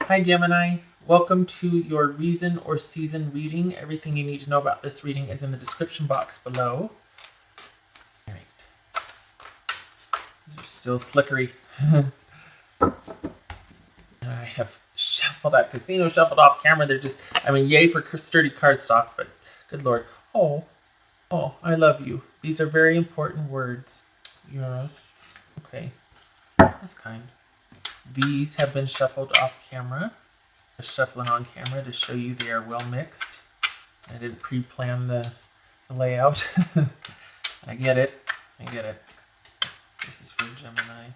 Hi Gemini, welcome to your reason or season reading. Everything you need to know about this reading is in the description box below. All right. These are still slickery. I have shuffled out casino, shuffled off camera. They're just, yay for sturdy cardstock, but good Lord. Oh, I love you. These are very important words. Yes. Okay. That's kind. These have been shuffled off camera. Just shuffling on camera to show you they are well mixed. I didn't pre-plan the layout. I get it. This is for Gemini.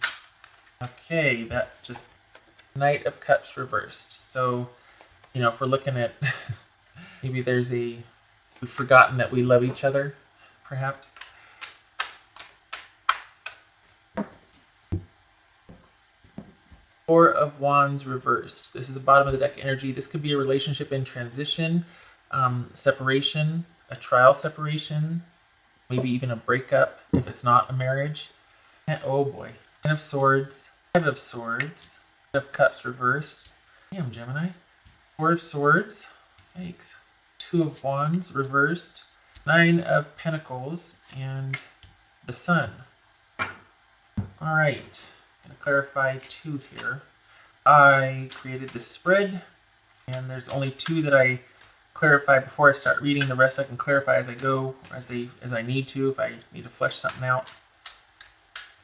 Okay, that just Knight of Cups reversed. So, if we're looking at maybe we've forgotten that we love each other, perhaps. Four of Wands reversed. This is the bottom of the deck energy. This could be a relationship in transition, separation, a trial separation, maybe even a breakup if it's not a marriage. And, oh boy. Ten of Swords, Five of Swords, Ten of Cups reversed. Damn, Gemini. Four of Swords. Yikes. Two of Wands reversed. Nine of Pentacles and the Sun. All right. I'm going to clarify two here. I created this spread, and there's only two that I clarify before I start reading. The rest I can clarify as I go, as I need to, if I need to flesh something out.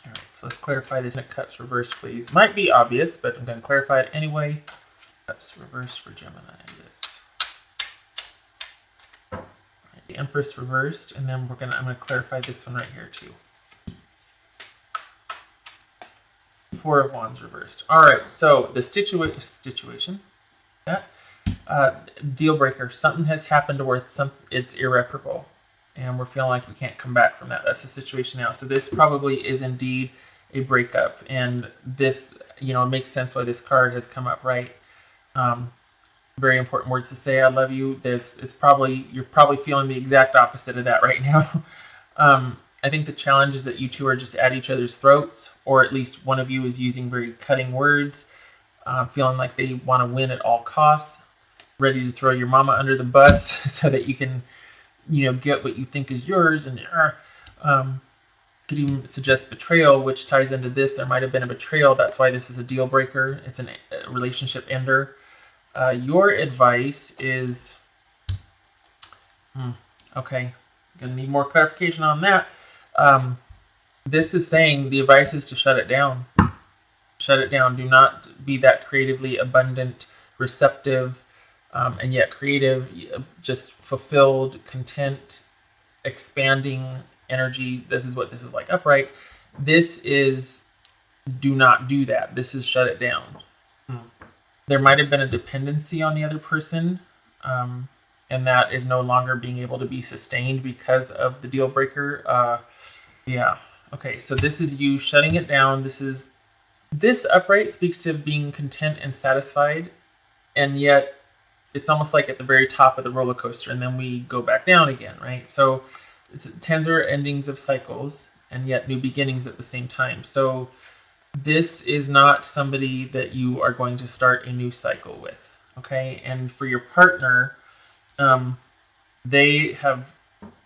All right, so let's clarify this. Cups reversed, please. Might be obvious, but I'm going to clarify it anyway. Cups reversed for Gemini. All right, the Empress reversed, and then I'm going to clarify this one right here too. Four of Wands reversed. All right, so the situation, that deal breaker. Something has happened to where it's irreparable, and we're feeling like we can't come back from that. That's the situation now. So this probably is indeed a breakup, and this, it makes sense why this card has come up, right? Very important words to say. I love you. You're probably feeling the exact opposite of that right now. I think the challenge is that you two are just at each other's throats, or at least one of you is using very cutting words, feeling like they want to win at all costs, ready to throw your mama under the bus so that you can, get what you think is yours. And could even suggest betrayal, which ties into this. There might have been a betrayal. That's why this is a deal breaker. It's a relationship ender. Your advice is, okay, gonna need more clarification on that. This is saying the advice is to shut it down. Shut it down. Do not be that creatively abundant, receptive, and yet creative, just fulfilled, content, expanding energy. This is what this is like. Upright. This is do not do that. This is shut it down. There might have been a dependency on the other person, and that is no longer being able to be sustained because of the deal breaker. Yeah. Okay, so this is you shutting it down. This upright speaks to being content and satisfied, and yet it's almost like at the very top of the roller coaster, and then we go back down again, right? So tens are endings of cycles, and yet new beginnings at the same time. So this is not somebody that you are going to start a new cycle with, okay? And for your partner, they have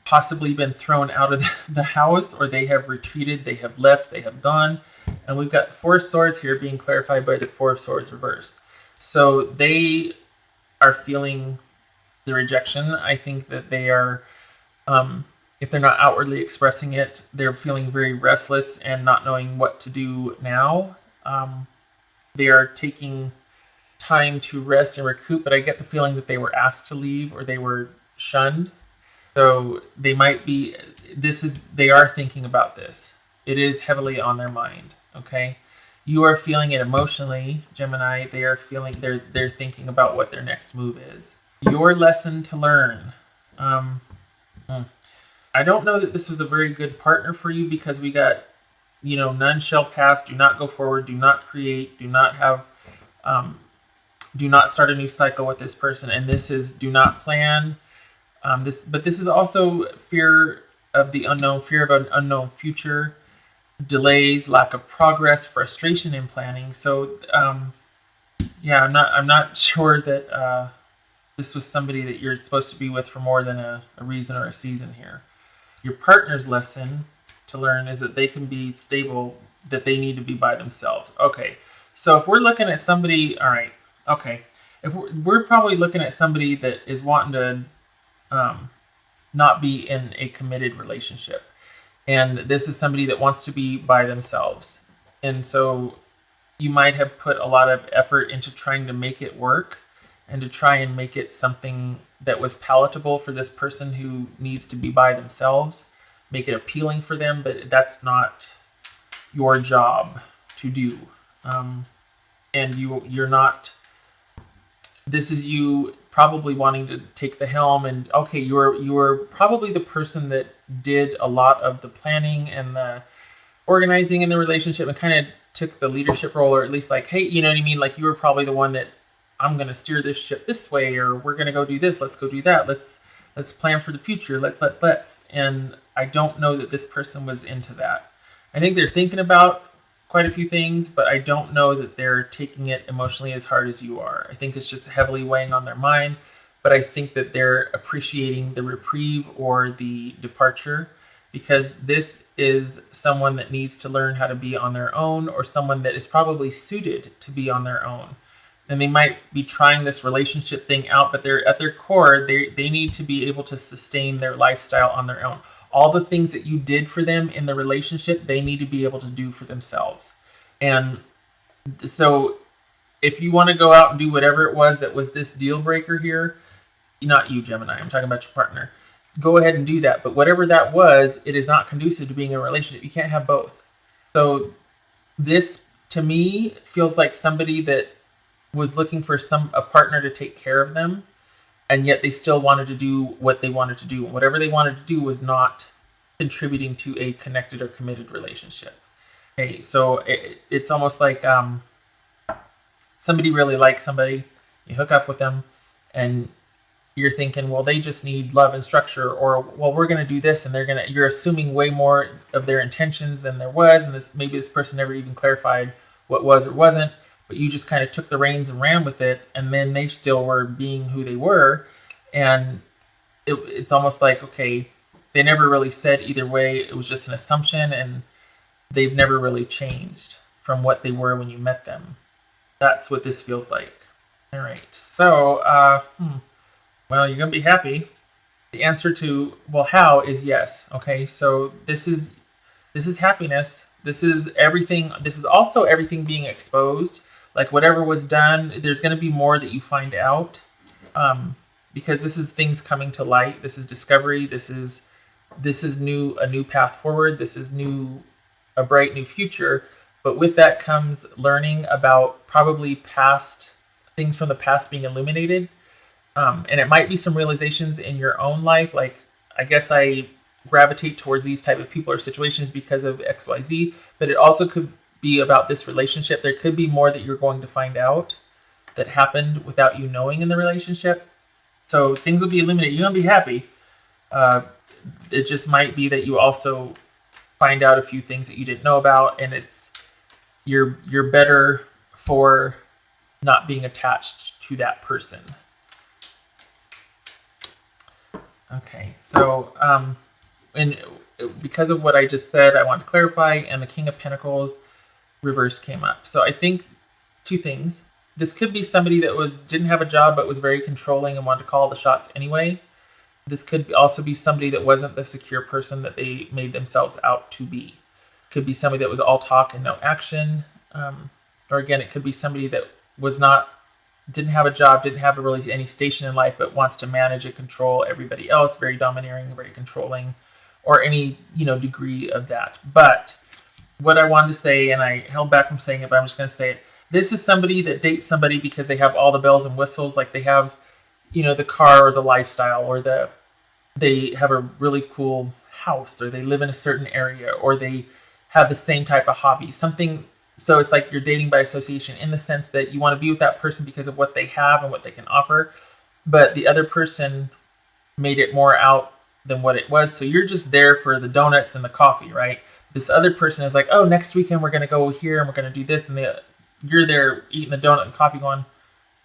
possibly been thrown out of the house, or they have retreated, they have left, they have gone. And we've got Four of Swords here being clarified by the Four of Swords reversed. So they are feeling the rejection. I think that they are, if they're not outwardly expressing it, they're feeling very restless and not knowing what to do now. They are taking time to rest and recoup, but I get the feeling that they were asked to leave or they were shunned. So they might be, they are thinking about this. It is heavily on their mind, okay? You are feeling it emotionally, Gemini. They are feeling, they're thinking about what their next move is. Your lesson to learn. I don't know that this was a very good partner for you, because we got, none shall pass, do not go forward, do not create, do not have, do not start a new cycle with this person. And this is do not plan. But this is also fear of the unknown, fear of an unknown future, delays, lack of progress, frustration in planning. So Yeah, I'm not sure that this was somebody that you're supposed to be with for more than a reason or a season here. Your partner's lesson to learn is that they can be stable, that they need to be by themselves. Okay, so if we're looking at somebody, all right, okay, if we're probably looking at somebody that is wanting to not be in a committed relationship. And this is somebody that wants to be by themselves. And so you might have put a lot of effort into trying to make it work and to try and make it something that was palatable for this person who needs to be by themselves, make it appealing for them, but that's not your job to do. And you're not, this is you probably wanting to take the helm, and okay, you were probably the person that did a lot of the planning and the organizing in the relationship and kind of took the leadership role, or at least like, hey, you know what I mean? Like you were probably the one that, I'm going to steer this ship this way, or we're going to go do this. Let's go do that. Let's plan for the future. Let's. And I don't know that this person was into that. I think they're thinking about quite a few things, but I don't know that they're taking it emotionally as hard as you are. I think it's just heavily weighing on their mind, but I think that they're appreciating the reprieve or the departure, because this is someone that needs to learn how to be on their own, or someone that is probably suited to be on their own. And they might be trying this relationship thing out, but they're at their core, they need to be able to sustain their lifestyle on their own. All the things that you did for them in the relationship, they need to be able to do for themselves. And so if you want to go out and do whatever it was that was this deal breaker here, not you, Gemini, I'm talking about your partner, go ahead and do that. But whatever that was, it is not conducive to being in a relationship. You can't have both. So this, to me, feels like somebody that was looking for a partner to take care of them, and yet they still wanted to do what they wanted to do. And whatever they wanted to do was not contributing to a connected or committed relationship. Okay, so it's almost like somebody really likes somebody, you hook up with them, and you're thinking, well, they just need love and structure, or well, we're going to do this, and you're assuming way more of their intentions than there was, and maybe this person never even clarified what was or wasn't. But you just kind of took the reins and ran with it, and then they still were being who they were. And it's almost like, okay, they never really said either way. It was just an assumption, and they've never really changed from what they were when you met them. That's what this feels like. All right, so, well, you're going to be happy. The answer to, well, how is yes. Okay, so this is happiness. This is everything. This is also everything being exposed. Like whatever was done, there's going to be more that you find out, because this is things coming to light. This is discovery. This is a new path forward. This is a bright new future. But with that comes learning about probably past things from the past being illuminated, and it might be some realizations in your own life. Like, I guess I gravitate towards these type of people or situations because of XYZ, but it also could be about this relationship. There could be more that you're going to find out that happened without you knowing in the relationship. So things will be illuminated. You're going to be happy. It just might be that you also find out a few things that you didn't know about, and you're better for not being attached to that person. Okay, so and because of what I just said, I want to clarify, and the King of Pentacles reverse came up. So I think two things. This could be somebody that didn't have a job but was very controlling and wanted to call the shots anyway. This could also be somebody that wasn't the secure person that they made themselves out to be. Could be somebody that was all talk and no action. Or again, it could be somebody that didn't have a job, didn't have really any station in life, but wants to manage and control everybody else, very domineering, very controlling, or any, degree of that. But what I wanted to say, and I held back from saying it, but I'm just going to say it. This is somebody that dates somebody because they have all the bells and whistles, like they have, the car or the lifestyle, or they have a really cool house, or they live in a certain area, or they have the same type of hobby, something. So it's like you're dating by association, in the sense that you want to be with that person because of what they have and what they can offer, but the other person made it more out than what it was. So you're just there for the donuts and the coffee, right? This other person is like, oh, next weekend we're going to go here and we're going to do this. And you're there eating the donut and coffee going,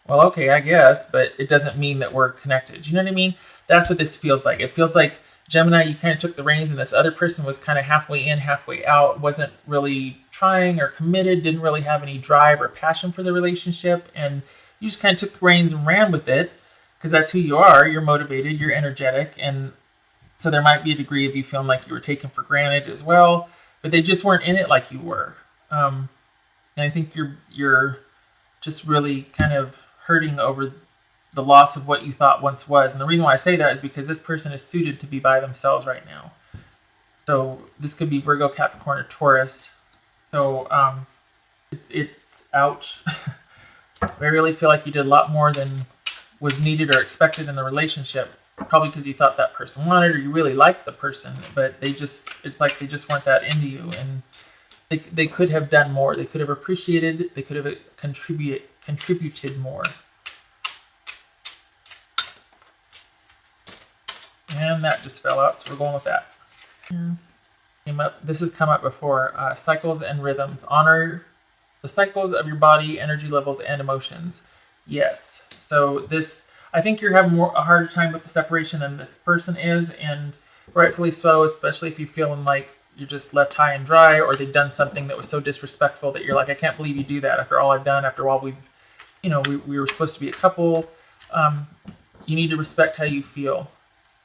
well, okay, I guess, but it doesn't mean that we're connected. You know what I mean? That's what this feels like. It feels like, Gemini, you kind of took the reins and this other person was kind of halfway in, halfway out, wasn't really trying or committed, didn't really have any drive or passion for the relationship. And you just kind of took the reins and ran with it because that's who you are. You're motivated, you're energetic. And so there might be a degree of you feeling like you were taken for granted as well, but they just weren't in it like you were. And I think you're just really kind of hurting over the loss of what you thought once was. And the reason why I say that is because this person is suited to be by themselves right now. So this could be Virgo, Capricorn, or Taurus. So it's ouch. I really feel like you did a lot more than was needed or expected in the relationship. Probably because you thought that person wanted, or you really liked the person, but it's like they just weren't that into you. And they could have done more. They could have appreciated. They could have contributed more. And that just fell out, so we're going with that. This has come up before. Cycles and rhythms. Honor the cycles of your body, energy levels, and emotions. Yes. So this, I think you're having a harder time with the separation than this person is, and rightfully so, especially if you're feeling like you're just left high and dry, or they've done something that was so disrespectful that you're like, I can't believe you do that after all I've done, after all we were supposed to be a couple. You need to respect how you feel.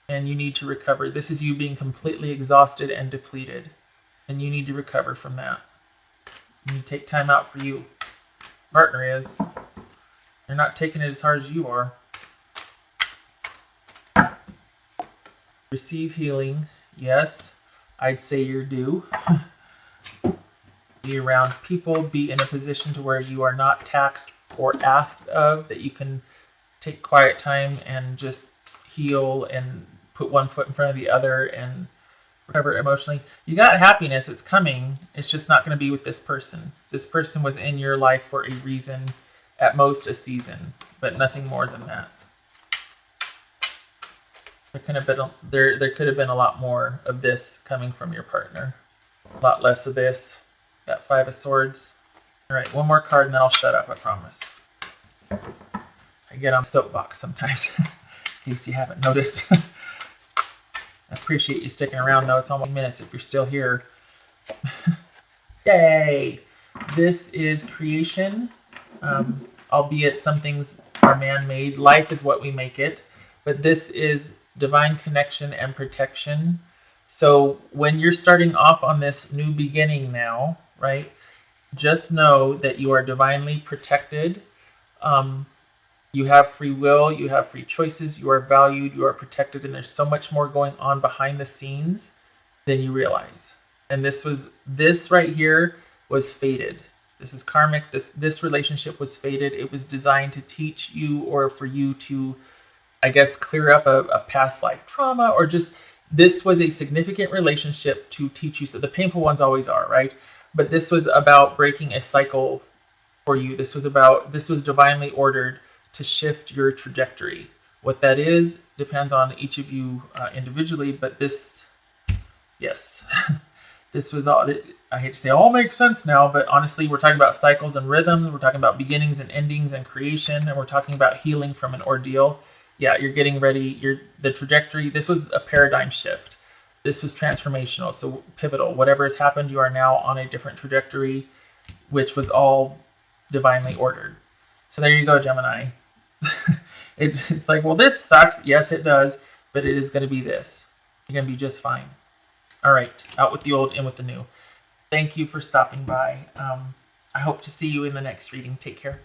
And you need to recover. This is you being completely exhausted and depleted. And you need to recover from that. You need to take time out for you. Partner is. They're not taking it as hard as you are. Receive healing. Yes, I'd say you're due. Be around people. Be in a position to where you are not taxed or asked of. That you can take quiet time and just heal and put one foot in front of the other and recover emotionally. You got happiness, it's coming. It's just not going to be with this person. This person was in your life for a reason, at most a season, but nothing more than that. There could have been a lot more of this coming from your partner. A lot less of this. That Five of Swords. All right, one more card and then I'll shut up, I promise. I get on soapbox sometimes. In case you haven't noticed. I appreciate you sticking around though. It's almost minutes if you're still here. Yay! This is creation. Albeit some things are man-made. Life is what we make it. But this is divine connection and protection. So when you're starting off on this new beginning now, right? Just know that you are divinely protected. You have free will, you have free choices, you are valued, you are protected, and there's so much more going on behind the scenes than you realize. And this right here was fated. This is karmic. This relationship was fated. It was designed to teach you, or for you to, I guess, clear up a past life trauma, or just, this was a significant relationship to teach you. So the painful ones always are, right? But this was about breaking a cycle for you. This was divinely ordered to shift your trajectory. What that is depends on each of you individually, but this, yes, this was all, I hate to say it all makes sense now, but honestly, we're talking about cycles and rhythms, we're talking about beginnings and endings and creation, and we're talking about healing from an ordeal. Yeah, you're getting ready, the trajectory, this was a paradigm shift. This was transformational, so pivotal. Whatever has happened, you are now on a different trajectory, which was all divinely ordered. So there you go, Gemini. It's like, well, this sucks. Yes, it does, but it is going to be this. You're going to be just fine. All right, out with the old, in with the new. Thank you for stopping by. I hope to see you in the next reading. Take care.